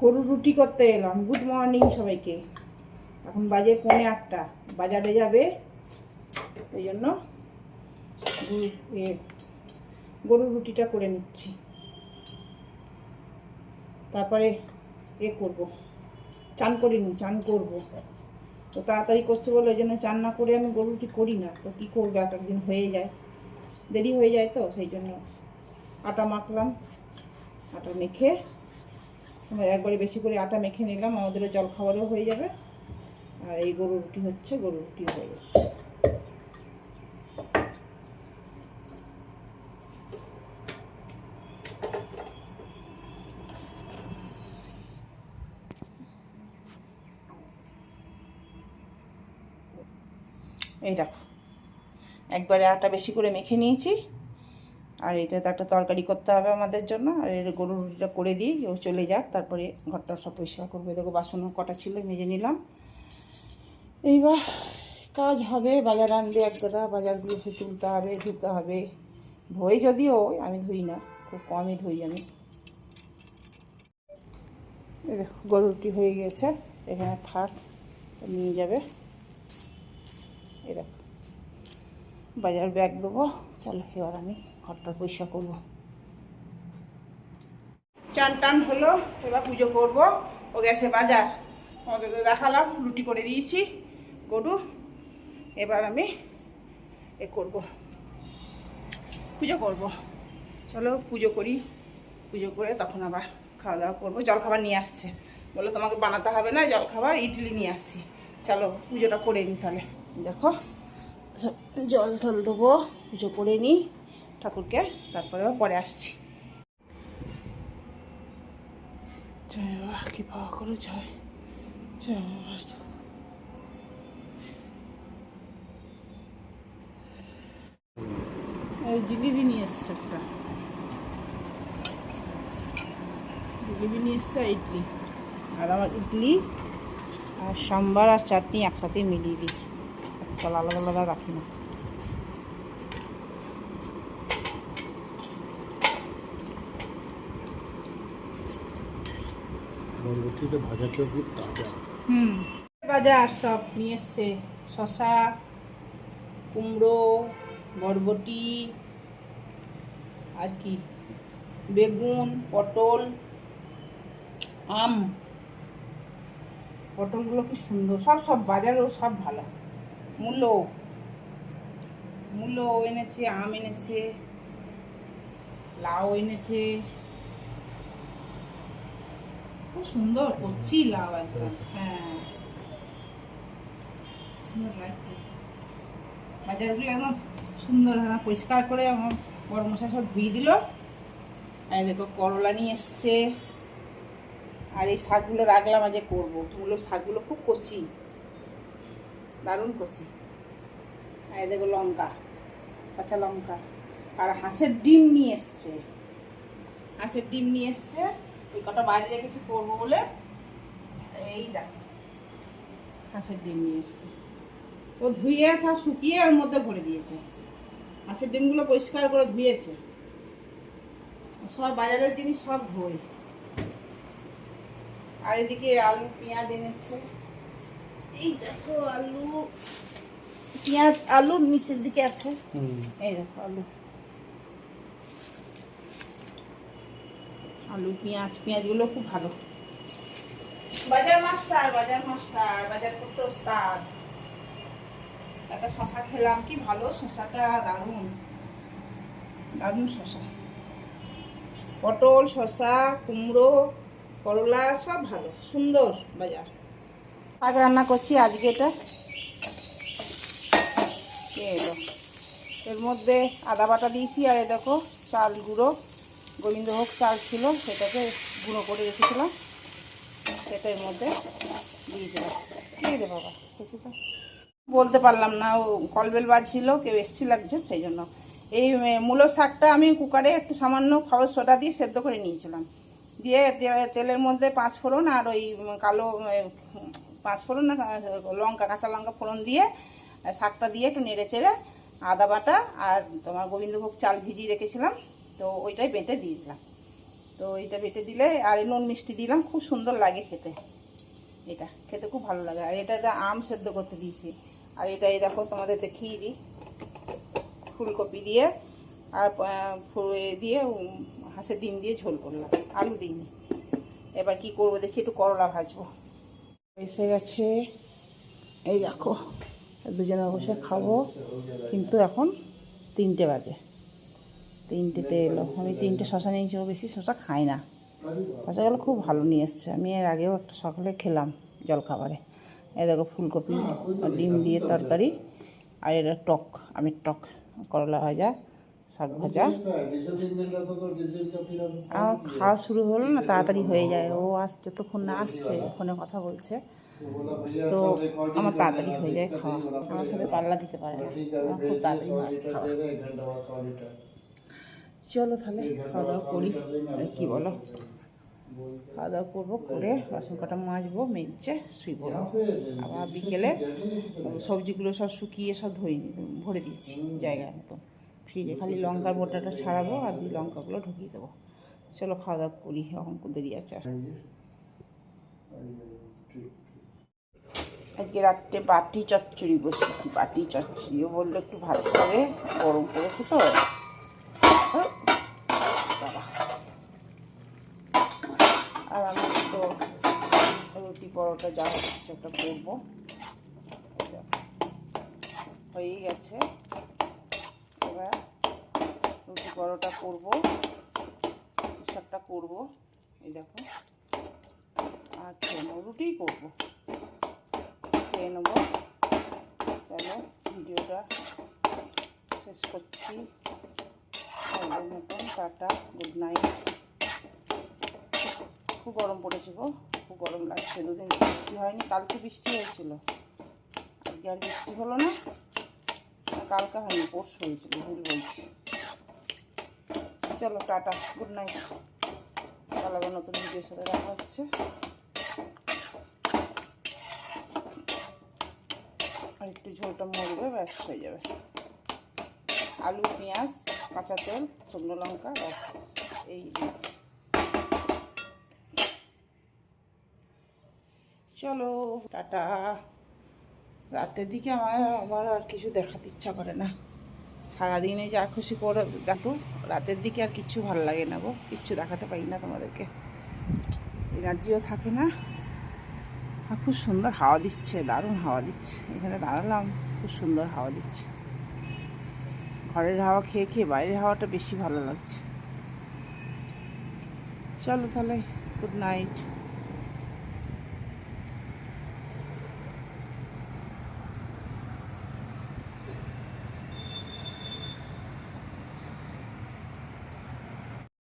গরুর রুটি করতে এলাম। গুড মর্নিং সবাইকে। এখন বাজে 8:45, বাজারে যাবে, ওই জন্য গরুর রুটিটা করে নিচ্ছি। তারপরে করব, চান করিনি, চান করব। তো তাড়াতাড়ি করছে বলে ওই জন্য চান না করে আমি গরুর রুটি করি না। তো কী করবো, এক একদিন হয়ে যায়, দেরি হয়ে যায়, তো সেই জন্য আটা মাখলাম। আটা মেখে একবারে বেশি করে আটা মেখে নিলাম, আমাদেরও জল খাবারও হয়ে যাবে। আর এই গরুর রুটি হচ্ছে, গরুর রুটি হয়ে যাচ্ছে। এই দেখো, একবারে আটা বেশি করে মেখে নিয়েছি। আর এটা তো একটা তরকারি করতে হবে আমাদের জন্য। আর এর গরুর রুটিটা করে দিই, ও চলে যাক, তারপরে ঘরটা সব পরিষ্কার করবে। দেখো বাসনও কটা ছিল, মেজে নিলাম। এইবার কাজ হবে, বাজার আনবে এক গাদা, বাজারগুলো সে তুলতে হবে, ধুতে হবে। ধুই যদিও, আমি ধুই না, খুব কমই ধুই আমি। এই দেখো গরুর রুটি হয়ে গেছে, এখানে থাক, নিয়ে যাবে। এই দেখো বাজার ব্যাগ দেবো। চলো এবার আমি ঘরটা পরিষ্কার করবো। চান টান হলো, এবার পুজো করবো। ও গেছে বাজার, তোমাদের তো দেখালাম, রুটি করে দিয়েছি গরুর। এবার আমি করব, পুজো করব। চলো পুজো করি, পুজো করে তখন আবার খাওয়া দাওয়া করবো। জলখাবার নিয়ে আসছে, বলে তোমাকে বানাতে হবে না, জলখাবার ইডলি নিয়ে আসছি। চলো পুজোটা করে নিই তাহলে। দেখো জল টল দেবো, পুজো করে নিই ঠাকুরকে, তারপরে পরে আসছি। জয় বাবা, কি পাওয়া করে জয় জয় বাবা। এই জিলিপি নিয়ে এসছে একটা, জিলিপি নিয়ে এসছে, ইডলি। আর আমার ইডলি আর সাম্বার আর চাটনি একসাথে মিলিয়ে দিই, আজকাল আলাদা আলাদা রাখি না। বাজার সব নিয়ে এসছে, শশা, কুমড়ো, বরবটি, আর কি বেগুন, পটল, আম। পটলগুলো কি সুন্দর, সব সব বাজারও সব ভালো। মূলো এনেছে, আম এনেছে, লাউ এনেছে, খুব সুন্দর কচি লাউ একদম। হ্যাঁ সুন্দর লাগছে, বাজারগুলো একদম সুন্দর, হ্যাঁ পরিষ্কার করে আমার বড় মশাই সব ধুয়ে দিল। আর দেখো করলা নিয়ে এসছে। আর এই শাকগুলো রাখলাম, আজকে করবো। মূলো শাকগুলো খুব কচি, দারুণ কচি। আর দেখো লঙ্কা, কাঁচা লঙ্কা। আর হাঁসের ডিম নিয়ে এসছে, হাঁসের ডিম নিয়ে এসছে। ওই কটা বাইরে রেখেছি করবো বলে। এই দেখো হাঁসের ডিম নিয়ে এসছে, ও ধুয়ে সব শুকিয়ে ওর মধ্যে ভরে দিয়েছে। হাঁসের ডিমগুলো পরিষ্কার করে ধুয়েছে, সব বাজারের জিনিস সব ধোয়। আর এদিকে আলু পেঁয়াজ এনেছে, এই দেখো আলু পেঁয়াজ, আলু নিচের দিকে আছে। এই দেখো আলু পেঁয়াজ, পেঁয়াজগুলো খুব ভালো। বাজার মাস্টার, বাজার করতে ওস্তাদ। একটা শশা খেলাম, কি ভালো শশাটা, দারুণ দারুণ শশা। পটল, শশা, কুমড়ো, করলা সব ভালো, সুন্দর বাজার। শাক রান্না করছি আজকে। এটা এর মধ্যে আদা বাটা দিয়েছি। আর দেখো চাল গুঁড়ো, গোবিন্দভোগ চাল ছিল, সেটাকে গুঁড়ো করে রেখেছিলাম, সেটা এর মধ্যে দিয়ে দিলাম। দিয়ে দে বাবা, বলতে পারলাম না, ও কলবেল বাজছিল, কেউ এসছিল একজন, সেই জন্য। এই মূলো শাকটা আমি কুকারে একটু সামান্য খাবার সোডা দিয়ে সেদ্ধ করে নিয়েছিলাম। দিয়ে তেলের মধ্যে 5 ফোড়ন আর ওই কালো 5 ফোড়ন না লঙ্কা, কাঁচা লঙ্কা ফোড়ন দিয়ে শাকটা দিয়ে একটু নেড়ে চেড়ে আদা বাটা আর তোমার গোবিন্দভোগ চাল ভিজিয়ে রেখেছিলাম, তো ওইটাই বেটে দিয়ে দিলাম। তো এটা বেটে দিলে আর নুন মিষ্টি দিলাম, খুব সুন্দর লাগে খেতে। এটা খেতে খুব ভালো লাগে। আর এটা আম সেদ্ধ করতে দিয়েছি। আর এটা এই দেখো তোমাদের দেখিয়ে দিই, ফুলকপি দিয়ে আর দিয়ে হাঁসের ডিম দিয়ে ঝোল করলাম, আলু দিইনি। এবার কি করবো দেখি, একটু করলা ভাজবো। এসে গেছে, এই দেখো দুজনে বসে খাবো। কিন্তু এখন 3টে বাজে, 3টেতে এলো। আমি 3টে শশা নিয়েছি, ও বেশি শশা খাই না। শশাগুলো খুব ভালো নিয়ে এসছে, আমি এর আগেও একটা সকালে খেলাম জলখাবারে। এই দেখো ফুলকপি ডিম দিয়ে তরকারি, আর এটা টক, আমের টক, করলা ভাজা, শাক ভাজা। আর খাওয়া শুরু হলো না, তাড়াতাড়ি হয়ে যায়। ও আসতে তখন না, আসছে ফোনে কথা বলছে, তো আমার তাড়াতাড়ি হয়ে যায় খাওয়া। আমার সাথে পাল্লা দিতে পারে না, আমার খুব তাড়াতাড়ি হয় খাওয়া। চলো তাহলে খাওয়া দাওয়া করি, কি বলো? খাওয়া দাওয়া করবো, করে বাসন কাটা মাজবো, মেজে শুই পড়বো। আবার বিকেলে সবজিগুলো সব শুকিয়ে সব ভরে দিচ্ছি জায়গার মতো ফ্রিজে। খালি লঙ্কার বোটাটা ছাড়াবো আর দিয়ে লঙ্কাগুলো ঢুকিয়ে দেবো। চলো খাওয়া দাওয়া করি, এখন দেরি আছে। আজকে রাত্রে বাটি চচ্চড়ি বসেছি, বাটি চচ্চড়িও বললো একটু ভালো হবে, গরম পড়েছে তো। আর আমি তো রুটি পরোটা যা হচ্ছে ওটা করবো, হয়েই গেছে। এবার রুটি পরোটা করবো, সবটা করবো। এই দেখো, আর খেয়ে নেবো, রুটিই করবো, খেয়ে নেবো। চলো ভিডিওটা শেষ করছি, মতন টাটা, গুড নাইট। খুব গরম পড়েছে গো, খুব গরম লাগছে। দুদিন বৃষ্টি হয়নি, কালকে বৃষ্টি হয়েছিল, আজকে আর বৃষ্টি হলো না। কালকে হয়নি, পরশু হয়েছিল, ভুল বলছি। চলো টাটা, গুড নাইট। কাল আবার নতুন ভিডিওর সাথে দেখা হচ্ছে। আর একটু ঝোলটা মরবে, ব্যাস হয়ে যাবে। আলু, পেঁয়াজ, কাঁচা তেল, শুকনো লঙ্কা, ব্যাস এই দিয়েছি। চলো টাটা। রাতের দিকে আমার আর কিছু দেখাতে ইচ্ছা করে না। সারাদিনে যা খুশি করে দেখো, রাতের দিকে আর কিচ্ছু ভালো লাগে না গো, কিচ্ছু দেখাতে পারি না তোমাদেরকে, এনার্জিও থাকে না। আর খুব সুন্দর হাওয়া দিচ্ছে, দারুণ হাওয়া দিচ্ছে। এখানে দাঁড়ালাম, খুব সুন্দর হাওয়া দিচ্ছে। ঘরের হাওয়া খেয়ে খেয়ে বাইরের হাওয়াটা বেশি ভালো লাগছে। চলো তাহলে, গুড নাইট।